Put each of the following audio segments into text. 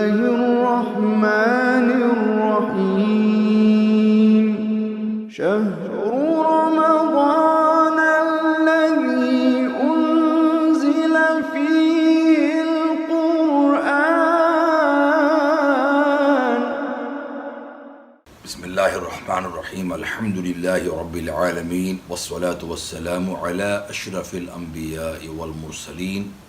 الله الرحمن الرحيم شهر رمضان الذي أنزل فيه القرآن بسم الله الرحمن الرحيم الحمد لله رب العالمين والصلاة والسلام على أشرف الأنبياء والمرسلين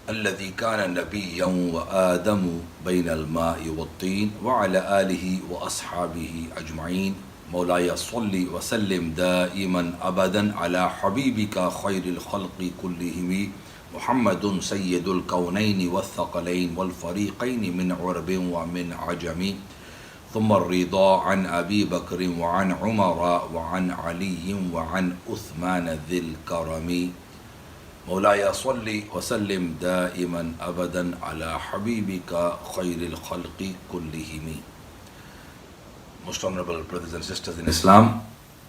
الذي كان نبيا وآدم بين الماء والطين وعلى آله وأصحابه أجمعين مولاي صل وسلم دائما أبدا على حبيبك خير الخلق كلهم محمد سيد الكونين والثقلين والفريقين من عرب ومن عجم ثم الرضا عن أبي بكر وعن عمر وعن علي وعن عثمان ذي الكرم مولاي صل وسلم دائما أبدا على حبيبك خير الخلق كلهم. Most honorable brothers and sisters in Islam,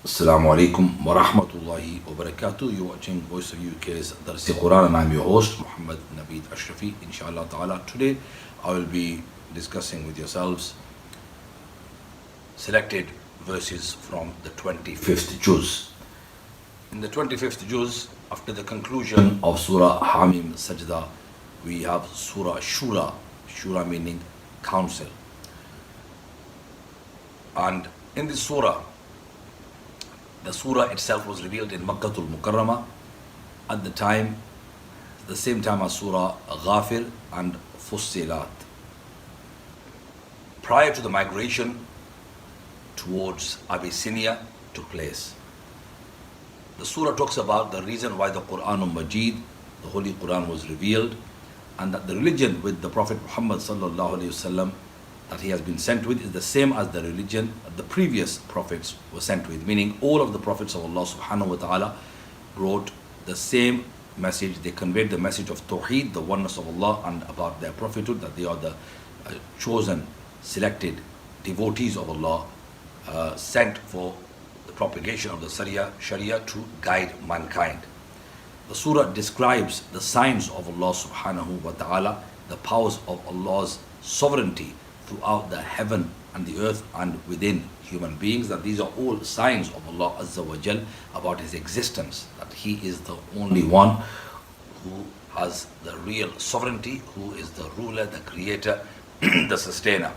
Assalamu alaikum wa rahmatullahi wa barakatuh. You're watching Voice of UK's Darsi Quran and I'm your host Mohammed Naveed Ashrafi. Inshallah ta'ala, today I will be discussing with yourselves selected verses from the 25th juz. In the 25th juz, after the conclusion of Surah Hamim Sajda, we have Surah Shura, Shura meaning council. And in this surah, the surah itself was revealed in Makkatul Mukarramah at the same time as Surah Ghafir and Fussilat. Prior to the migration towards Abyssinia took place. The surah talks about the reason why the Quran Majid, the Holy Quran, was revealed, and that the religion with the Prophet Muhammad sallallahu alaihi wasallam that he has been sent with is the same as the religion that the previous prophets were sent with, meaning all of the prophets of Allah subhanahu wa ta'ala brought the same message. They conveyed the message of Tawheed, the oneness of Allah, and about their prophethood, that they are the chosen, selected devotees of Allah, sent for the propagation of the Sharia to guide mankind. The surah describes the signs of Allah subhanahu wa ta'ala, the powers of Allah's sovereignty throughout the heaven and the earth and within human beings, that these are all signs of Allah Azza wa Jal about His existence, that He is the only one who has the real sovereignty, who is the ruler, the creator, the sustainer.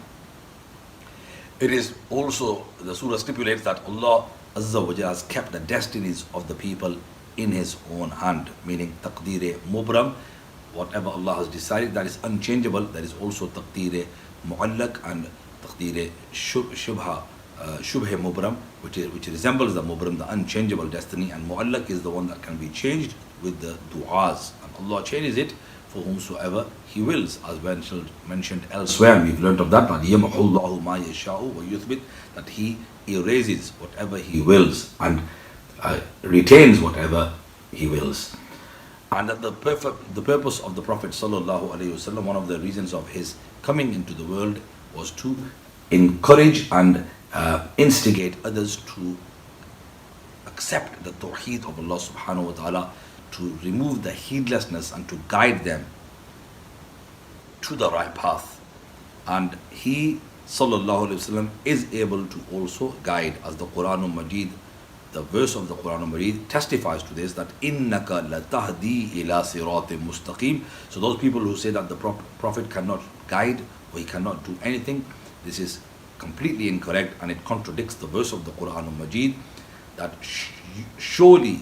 It is also, the surah stipulates that Allah Azza wa Jalla has kept the destinies of the people in His own hand, meaning taqdeer mubram, whatever Allah has decided, that is unchangeable. There is also taqdeer mu'allaq and taqdeer shubha mubram, which resembles the mubram, the unchangeable destiny, and mu'allaq is the one that can be changed with the du'as, and Allah changes it for whomsoever He wills, as mentioned elsewhere, and we've learnt of that, يَمْحُ اللَّهُ مَا يَشَاءُ وَيُثْبِتُ, that He erases whatever He wills and retains whatever He wills. And that the purpose of the Prophet sallallahu alaihi wasallam, one of the reasons of his coming into the world, was to encourage and instigate others to accept the Tawheed of Allah subhanahu wa ta'ala, to remove the heedlessness and to guide them to the right path. And He sallallahu alaihi wasallam is able to also guide, as the Quran Majid, the verse of the Quran Majid testifies to this, that innaka latahdi ila siratim mustaqim. So those people who say that the Prophet cannot guide or he cannot do anything, this is completely incorrect, and it contradicts the verse of the Quran Majid that surely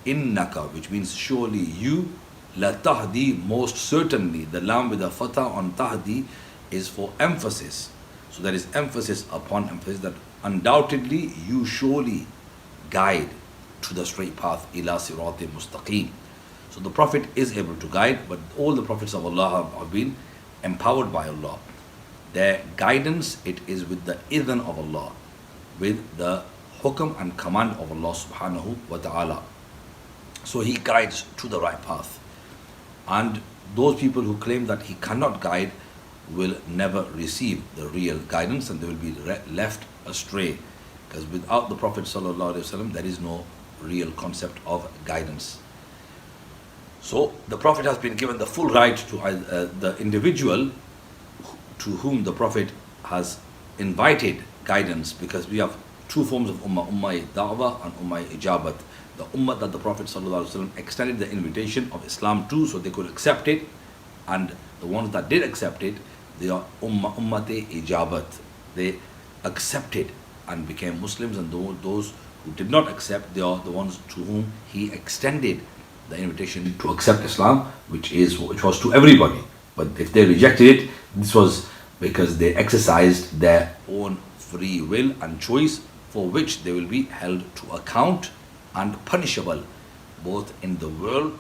innaka, which means surely you, latahdi, most certainly. The lam with a fatha on tahdi is for emphasis. So there is emphasis upon emphasis, that undoubtedly you surely guide to the straight path, ila sirati mustaqim. So the Prophet is able to guide, but all the Prophets of Allah have been empowered by Allah. Their guidance, it is with the idhan of Allah, with the hukam and command of Allah subhanahu wa ta'ala. So He guides to the right path. And those people who claim that He cannot guide will never receive the real guidance, and they will be left astray. Because without the Prophet ﷺ, there is no real concept of guidance. So the Prophet has been given the full right to the individual to whom the Prophet has invited guidance, because we have two forms of ummah da'wah and ummah ijabat. The ummah that the Prophet ﷺ extended the invitation of Islam to so they could accept it, and the ones that did accept it, they are ummate ijabat. They accepted and became Muslims, and those who did not accept, they are the ones to whom he extended the invitation to accept Islam, which was to everybody. But if they rejected it, this was because they exercised their own free will and choice, for which they will be held to account and punishable, both in the world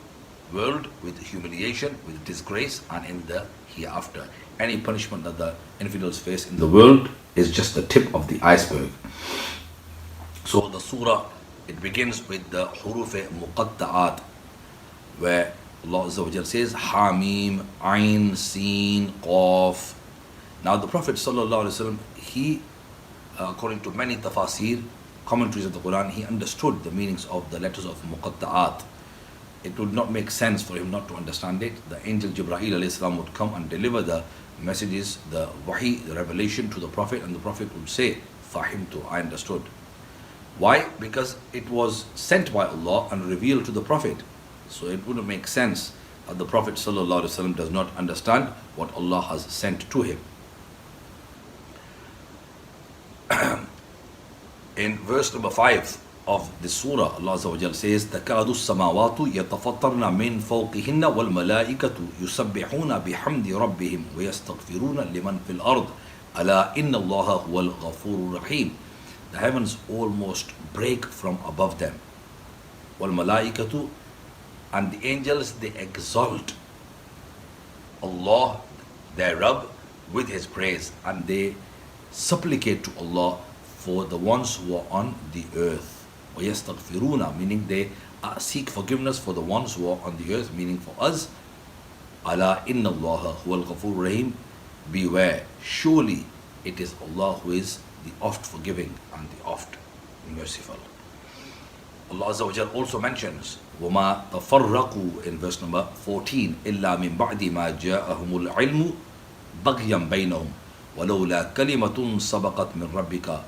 with humiliation, with disgrace, and in the hereafter. Any punishment that the infidels face in the world is just the tip of the iceberg. So the surah, it begins with the huruf muqatta'at, where Allah Azza wa Jal says Hamim, Ain, Sin, Qaf. Now the Prophet Sallallahu Alaihi Wasallam, he, according to many tafasir, commentaries of the Quran, he understood the meanings of the letters of muqatta'at. It would not make sense for him not to understand it. The angel Jibreel alayhi salam would come and deliver the messages, the wahi, the revelation to the Prophet, and the Prophet would say, Fahimtu, I understood. Why? Because it was sent by Allah and revealed to the Prophet. So it wouldn't make sense that the Prophet ﷺ does not understand what Allah has sent to him. In verse number 5 of the surah, Allah Azza wa Jal says, تَكَادُ السَّمَاوَاتُ يَتَفَطَّرْنَ مِنْ فَوْقِهِنَّ وَالْمَلَائِكَةُ يُسَبِّحُونَ بِحَمْدِ رَبِّهِمْ وَيَسْتَغْفِرُونَ لِمَنْ فِي الْأَرْضِ أَلَا إِنَّ اللَّهَ هُوَ الْغَفُورُ الرَّحِيمُ. The heavens almost break from above them. وَالْمَلَائِكَةُ, and the angels, they exalt Allah, their Rabb, with His praise, and they supplicate to Allah for the ones who are on the earth. وَيَسْتَغْفِرُونَ, meaning they seek forgiveness for the ones who are on the earth, meaning for us. أَلَا إِنَّ اللَّهَ هُوَ الْغَفُورُ الرَّحِيمُ. Beware, surely it is Allah who is the oft forgiving and the oft merciful. Allah Azza wa Jal also mentions وَمَا تَفَرَّقُوا in verse number 14 إِلَّا مِن بَعْدِ مَا جَاءَهُمُ الْعِلْمُ بَغْيًا بَيْنَهُمْ وَلَوْلَا كَلِمَةٌ سَبَقَتْ مِن رَبِّكَ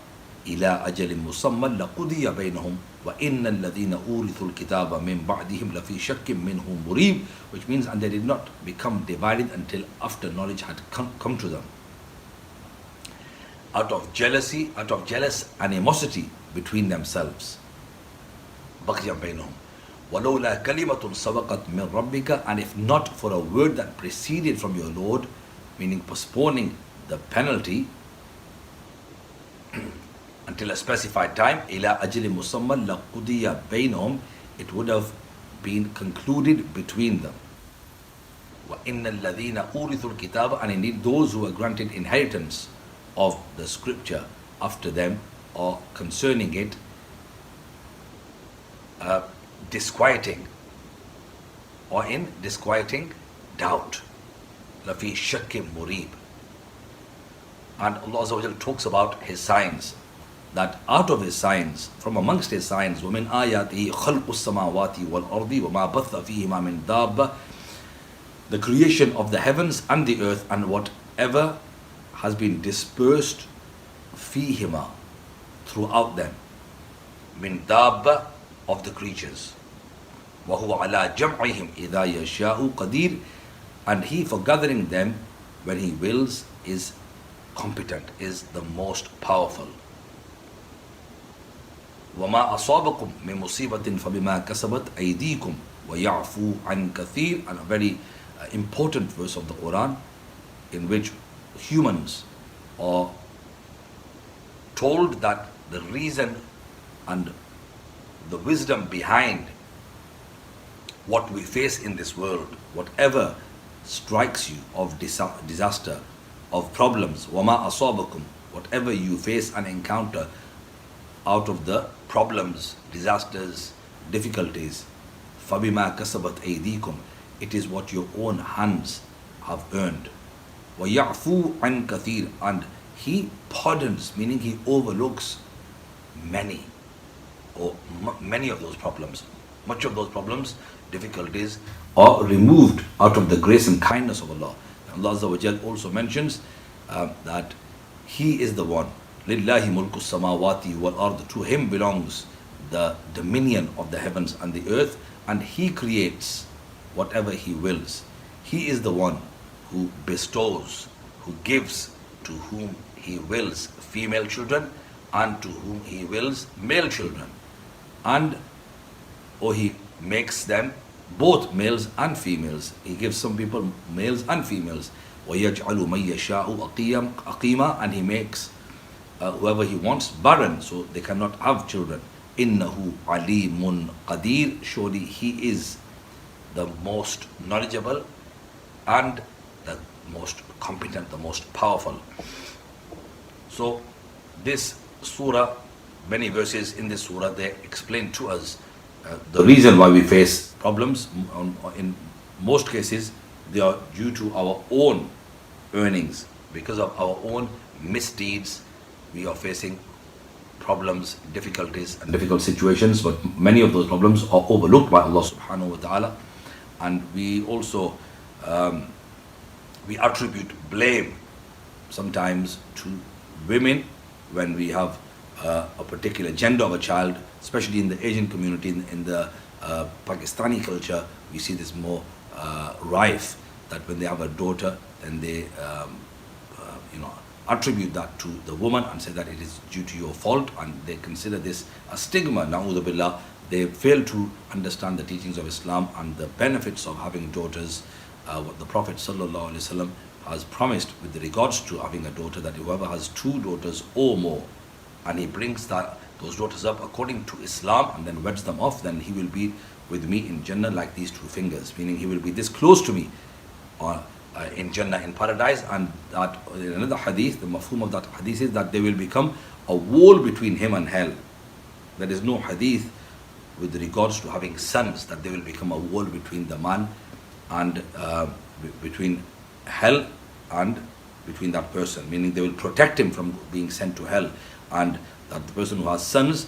إِلَى أَجَلٍ مُّسَمًّى لَقُضِيَ بَيْنَهُمْ وَإِنَّ الَّذِينَ أُورِثُوا الْكِتَابَ مِن بَعْدِهِمْ لَفِي شَكٍّ مِّنْهُ مُرِيبٍ, which means, and they did not become divided until after knowledge had come to them. Out of jealousy, out of jealous animosity between themselves. بَغْيًا بَيْنَهُمْ وَلَوْلَا كَلِمَةٌ سَبَقَتْ مِن رَبِّكَ, and if not for a word that preceded from your Lord, meaning postponing the penalty until a specified time, إِلَى أَجْلٍ مُّسَمًّى لَقُضِيَ بَيْنَهُمْ, it would have been concluded between them. وَإِنَّ الَّذِينَ أُورِثُوا الْكِتَابَ, and indeed those who are granted inheritance of the scripture after them, or concerning it, disquieting, or in disquieting doubt. لَفِي شَكٍّ مُرِيبٍ. And Allah Azza wa Jal talks about His signs, that out of His signs, from amongst His signs, وَمِنْ آيَاتِهِ خَلْقُ السَّمَاوَاتِ وَالْأَرْضِ وَمَا بَثَّ فِيهِمَا مِنْ دَابَّةٍ, the creation of the heavens and the earth, and whatever has been dispersed فِيهِمَا, throughout them, مِنْ دَابَّةٍ, of the creatures. وَهُوَ عَلَى جَمْعِهِمْ إِذَا يَشَاءُ قَدِيرٌ, and He for gathering them when He wills is competent, is the most powerful. وَمَا أَصَابَكُم مِّن مُّصِيبَةٍ فَبِمَا كَسَبَتْ أَيْدِيكُمْ وَيَعْفُو عَنْ كَثِيرٍ, and a very important verse of the Quran, in which humans are told that the reason and the wisdom behind what we face in this world, whatever strikes you of disaster, of problems, وَمَا أَصَابَكُمْ, whatever you face and encounter out of the problems, disasters, difficulties, فَبِمَا كَسَبَتْ أَيْدِيكُمْ, it is what your own hands have earned. وَيَعْفُو عَنْ كَثِيرٍ, and He pardons, meaning He overlooks many, or many of those problems. Much of those problems difficulties are removed out of the grace and kindness of Allah. And Allah Azza wa Jal also mentions that He is the one. Lillahi mulku samawati wal ard. To Him belongs the dominion of the heavens and the earth, and He creates whatever He wills. He is the one who bestows, who gives to whom He wills female children, and to whom He wills male children. And He makes them both males and females. He gives some people males and females. وَيَجْعَلُ مَن يَشَاءُ أَقِيمًا. And He makes whoever He wants barren, so they cannot have children. إِنَّهُ عَلِيمٌ قَدِيرٌ. Surely He is the most knowledgeable and the most competent, the most powerful. So this surah, many verses in this surah, they explain to us the reason why we face problems. In most cases, they are due to our own earnings. Because of our own misdeeds, we are facing problems, difficulties, and difficult situations. But many of those problems are overlooked by Allah subhanahu wa ta'ala. And we also we attribute blame sometimes to women when we have a particular gender of a child, especially in the Asian community. In the Pakistani culture, we see this more rife, that when they have a daughter, then they attribute that to the woman and say that it is due to your fault, and they consider this a stigma. Na'udhu billah. They fail to understand the teachings of Islam and the benefits of having daughters. What the Prophet sallallahu alaihi wasallam has promised with regards to having a daughter, that whoever has 2 daughters or more, and he brings those daughters up according to Islam and then weds them off, then he will be with me in Jannah like these 2 fingers, meaning he will be this close to me in Jannah, in paradise. And that in another hadith, the mafhum of that hadith is that they will become a wall between him and hell. There is no hadith with regards to having sons that they will become a wall between the man and between hell and between that person, meaning they will protect him from being sent to hell. And that the person who has sons,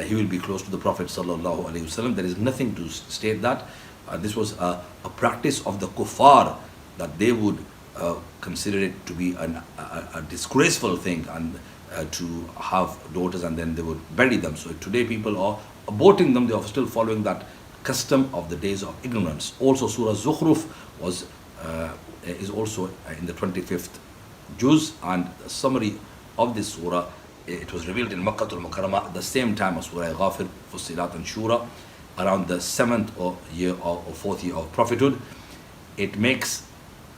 he will be close to the Prophet sallallahu alaihi wasallam. There is nothing to state that. This was a practice of the kuffar, that they would consider it to be a disgraceful thing, and to have daughters and then they would bury them. So today people are aborting them. They are still following that custom of the days of ignorance. Also Surah Zukhruf is also in the 25th juz, and the summary of this surah, it was revealed in Makkah al-Mukarramah at the same time as Surah Ghafir, Fussilat and Shura, around the 7th year or 4th year of prophethood. It makes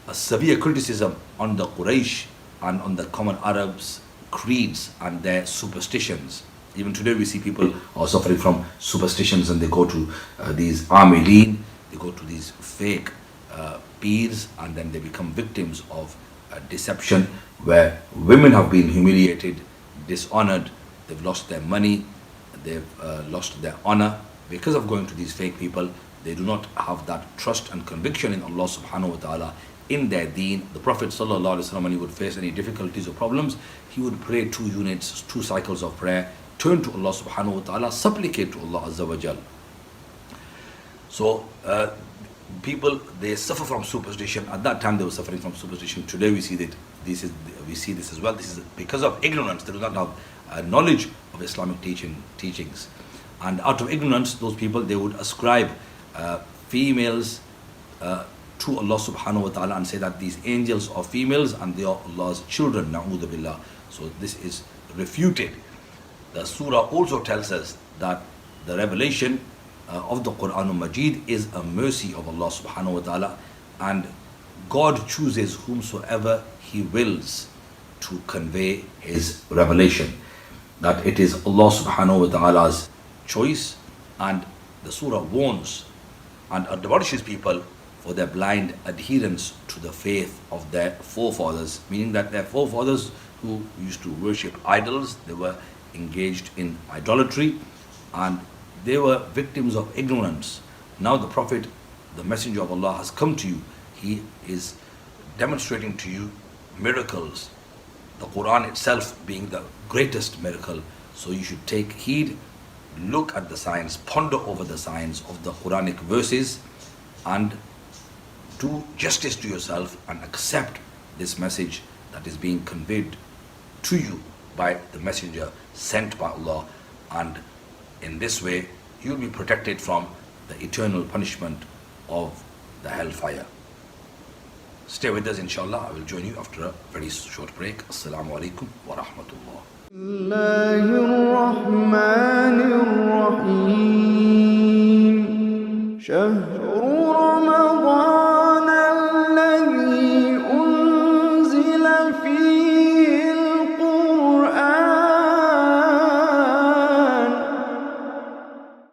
a severe criticism on the Quraysh and on the common Arabs' creeds and their superstitions. Even today we see people are suffering from superstitions, and they go to these amilin, they go to these fake peers, and then they become victims of deception, where women have been humiliated, dishonored, they've lost their money, they've lost their honor because of going to these fake people. They do not have that trust and conviction in Allah subhanahu wa ta'ala, in their deen. The Prophet sallallahu alaihi wasallam, when he would face any difficulties or problems, he would pray 2 units, 2 cycles of prayer, turn to Allah subhanahu wa ta'ala, supplicate to Allah azza wa jal. So people, they suffer from superstition. At that time they were suffering from superstition. Today we see that we see this as well. This is because of ignorance. They do not have knowledge of Islamic teachings, and out of ignorance, those people, they would ascribe females to Allah subhanahu wa ta'ala and say that these angels are females and they are Allah's children. Na'udhu billah. So this is refuted. The surah also tells us that the revelation of the Quran al-Majid is a mercy of Allah subhanahu wa ta'ala, and God chooses whomsoever He wills to convey His revelation. That it is Allah subhanahu wa ta'ala's choice, and the surah warns and admonishes people for their blind adherence to the faith of their forefathers, meaning that their forefathers who used to worship idols, they were engaged in idolatry and they were victims of ignorance. Now the Prophet, the Messenger of Allah, has come to you. He is demonstrating to you miracles, the Quran itself being the greatest miracle. So you should take heed, look at the signs, ponder over the signs of the Quranic verses, and do justice to yourself and accept this message that is being conveyed to you by the messenger sent by Allah, and in this way you will be protected from the eternal punishment of the hellfire. Stay with us, inshallah. I will join you after a very short break. Assalamu alaikum wa rahmatullah.